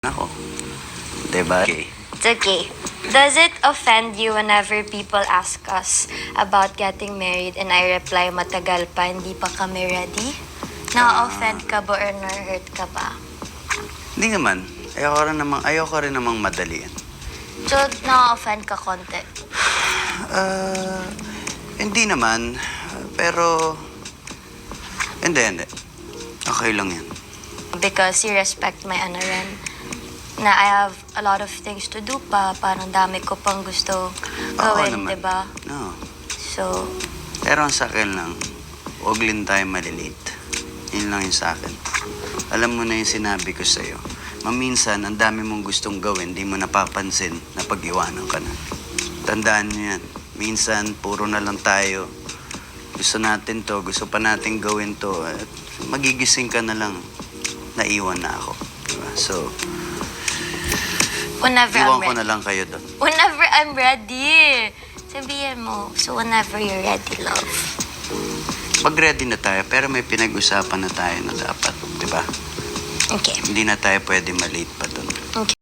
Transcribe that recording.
Ako. Diba? Okay. It's okay. Does it offend you whenever people ask us about getting married and I reply, matagal pa, hindi pa kami ready? Na-offend ka ba or na-hurt ka ba? Hindi naman. Ayoko rin namang madalian. So, na-offend ka konti? Hindi naman. Pero, hindi. Okay lang yan. Because you respect my ano rin. Na I have a lot of things to do pa. Parang dami ko pang gusto gawin, naman. diba? No. So, Pero ang sa akin lang, huwag din tayo malilate. Yun lang yung sa akin. Alam mo na yung sinabi ko sa'yo. Maminsan, ang dami mong gustong gawin, di mo napapansin na pag-iwanan ka na. Tandaan nyo yan. Minsan, puro na lang tayo. Gusto natin to, gusto pa natin gawin to. At magigising ka na lang. Naiwan na ako. Diba? So, whenever iwan I'm ko ready. na lang kayo doon. Whenever I'm ready. Sabihin mo. So, whenever you're ready, love. Mag-ready na tayo, pero may pinag-usapan na tayo na dapat. Diba? Okay. Hindi na tayo pwede malate pa doon. Okay.